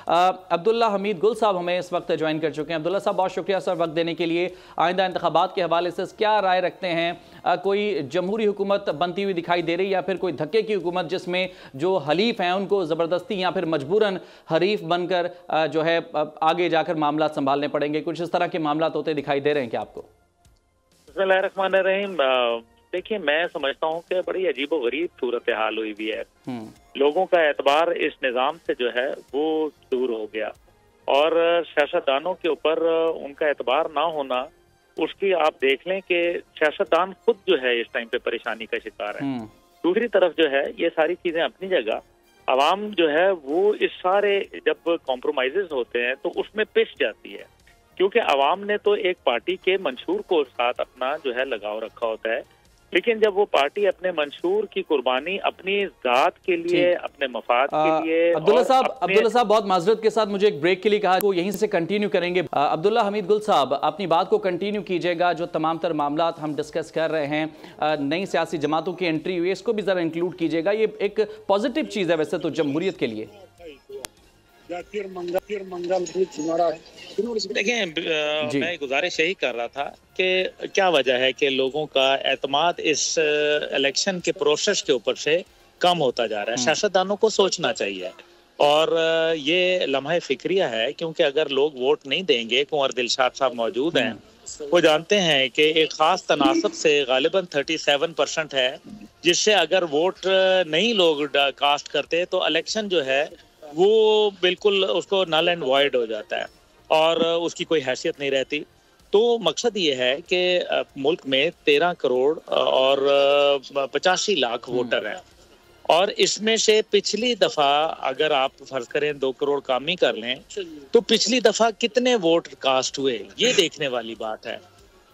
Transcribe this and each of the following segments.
अब्दुल्ला हमीद गुल साहब हमें इस वक्त ज्वाइन कर चुके हैं। अब्दुल्ला साहब, बहुत शुक्रिया सर वक्त देने के लिए। आइंदा इंतखाबात के हवाले से क्या राय रखते हैं? कोई जमहूरी हुकूमत बनती हुई दिखाई दे रही या फिर कोई धक्के की हुकूमत जिसमें जो हलीफ हैं उनको ज़बरदस्ती या फिर मजबूरन हरीफ बनकर जो है आगे जाकर मामला संभालने पड़ेंगे? कुछ इस तरह के मामला होते दिखाई दे रहे हैं क्या आपको? बिस्मिल्लाहिर्रहमानिर्रहीम। देखिए, मैं समझता हूँ कि बड़ी अजीबो गरीब सूरत हाल हुई हुई है। लोगों का एतबार इस निज़ाम से जो है वो दूर हो गया और सियासतदानों के ऊपर उनका एतबार ना होना, उसकी आप देख लें कि सियासतदान खुद जो है इस टाइम पे परेशानी का शिकार है। दूसरी तरफ जो है ये सारी चीजें अपनी जगह, आवाम जो है वो इस सारे जब कॉम्प्रोमाइजेस होते हैं तो उसमें पिस जाती है, क्योंकि आवाम ने तो एक पार्टी के मंशूर को साथ अपना जो है लगाव रखा होता है, लेकिन जब वो पार्टी अपने मंशूर की कुर्बानी अपनी जात के लिए, अपने मफाद के लिए। अब्दुल्ला साहब बहुत माजरत के साथ मुझे एक ब्रेक के लिए कहा, वो यहीं से कंटिन्यू करेंगे। अब्दुल्ला हमीद गुल साहब, अपनी बात को कंटिन्यू कीजिएगा। जो तमाम तर मामला हम डिस्कस कर रहे हैं, नई सियासी जमातों की एंट्री हुई, इसको भी जरा इंक्लूड कीजिएगा। ये एक पॉजिटिव चीज़ है वैसे तो जमहूरियत के लिए। देखिए, मैं गुजारिश यही कर रहा था कि क्या वजह है कि लोगों का एतमाद इस इलेक्शन के प्रोसेस के ऊपर से कम होता जा रहा है। सियासतदानों को सोचना चाहिए और ये लम्हा फिक्रिया है, क्योंकि अगर लोग वोट नहीं देंगे, कुंवर दिलशाद साहब मौजूद हैं, वो जानते हैं कि एक खास तनासब से गालिबन 37% है, जिससे अगर वोट नहीं लोग कास्ट करते तो इलेक्शन जो है वो बिल्कुल उसको नल एंड वॉइड हो जाता है और उसकी कोई हैसियत नहीं रहती। तो मकसद ये है कि मुल्क में 13 करोड़ और 85 लाख वोटर हैं और इसमें से पिछली दफा अगर आप फर्ज करें 2 करोड़ काम ही कर लें तो पिछली दफा कितने वोट कास्ट हुए, ये देखने वाली बात है।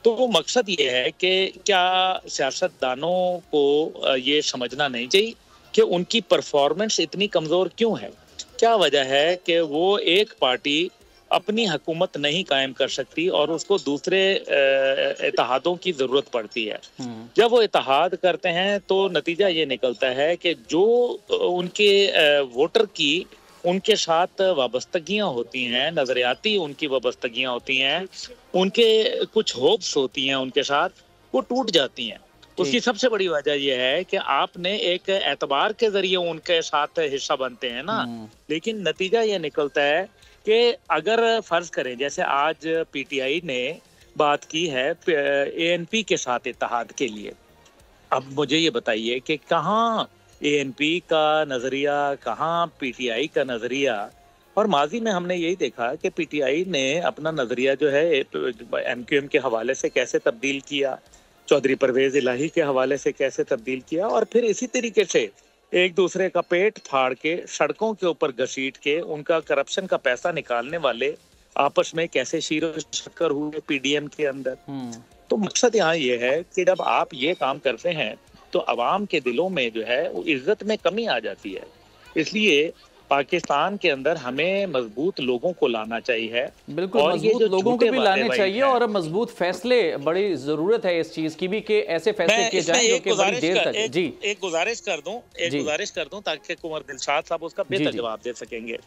तो मकसद ये है कि क्या सियासतदानों को ये समझना नहीं चाहिए कि उनकी परफॉर्मेंस इतनी कमजोर क्यों है? क्या वजह है कि वो एक पार्टी अपनी हुकूमत नहीं कायम कर सकती और उसको दूसरे इत्तेहादों की जरूरत पड़ती है। जब वो इत्तेहाद करते हैं तो नतीजा ये निकलता है कि जो उनके वोटर की उनके साथ वाबस्तगियां होती हैं, नजरियाती उनकी वाबस्तगियां होती हैं, उनके कुछ होप्स होती हैं उनके साथ, वो टूट जाती हैं। उसकी सबसे बड़ी वजह यह है कि आपने एक एतबार के जरिए उनके साथ हिस्सा बनते हैं ना, लेकिन नतीजा ये निकलता है कि अगर फर्ज करें जैसे आज पीटीआई ने बात की है एएनपी के साथ इत्तेहाद के लिए, अब मुझे ये बताइए कि कहाँ एएनपी का नजरिया, कहाँ पीटीआई का नजरिया। और माजी में हमने यही देखा कि पीटीआई ने अपना नजरिया जो है एमक्यूएम के हवाले से कैसे तब्दील किया, चौधरी परवेज इलाही के हवाले से कैसे तब्दील किया, और फिर इसी तरीके से एक दूसरे का पेट फाड़ के सड़कों के ऊपर घसीट के उनका करप्शन का पैसा निकालने वाले आपस में कैसे शीरो शक्कर हुए पीडीएम के अंदर। तो मकसद यहाँ ये है कि जब आप ये काम करते हैं तो अवाम के दिलों में जो है वो इज्जत में कमी आ जाती है। इसलिए पाकिस्तान के अंदर हमें मजबूत लोगों को लाना चाहिए। बिल्कुल, मजबूत लोगों को भी लाने चाहिए और मजबूत फैसले, बड़ी जरूरत है इस चीज की भी कि ऐसे फैसले किए जाएं जो कि बड़ी देर तक। जी, एक गुजारिश कर दूं ताकि कुंवर दिलशाद साहब उसका बेहतर जवाब दे सकेंगे।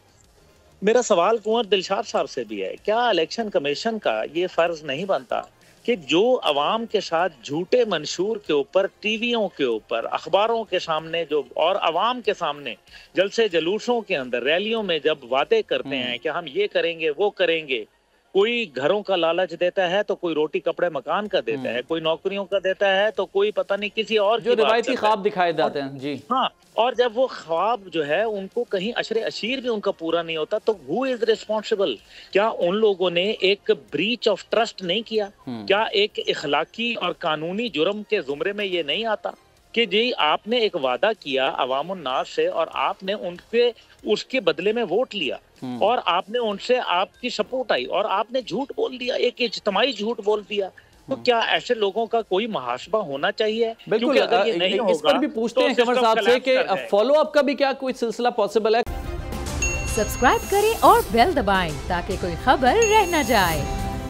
मेरा सवाल कुंवर दिलशाद साहब से भी है, क्या इलेक्शन कमीशन का ये फर्ज नहीं बनता कि जो अवाम के साथ झूठे मंशूर के ऊपर, टीवियों के ऊपर, अखबारों के सामने जो और अवाम के सामने जलसे जलूसों के अंदर, रैलियों में जब वादे करते हैं कि हम ये करेंगे वो करेंगे, कोई घरों का लालच देता है तो कोई रोटी कपड़े मकान का देता है, कोई नौकरियों का देता है तो कोई पता नहीं किसी और जो रिवायती ख्वाब दिखाए जाते हैं। जी हाँ, और जब वो ख्वाब जो है उनको कहीं अशरे अशीर भी उनका पूरा नहीं होता तो हु इज रिस्पॉन्सिबल? क्या उन लोगों ने एक ब्रीच ऑफ ट्रस्ट नहीं किया? क्या एक इखलाकी और कानूनी जुर्म के जुमरे में ये नहीं आता कि जी आपने एक वादा किया अवामुन नास से और आपने उनके उसके बदले में वोट लिया और आपने उनसे आपकी सपोर्ट आई और आपने झूठ बोल दिया, एक इज्तिमाई झूठ बोल दिया? तो क्या ऐसे लोगों का कोई मुहासबा होना चाहिए? बिल्कुल, अगर ये नहीं होगा, इस पर भी पूछते हैं कमर साहब से कि फॉलो अप का भी क्या कोई सिलसिला पॉसिबल है? सब्सक्राइब करें और बेल दबाएं ताकि कोई खबर रह न जाए।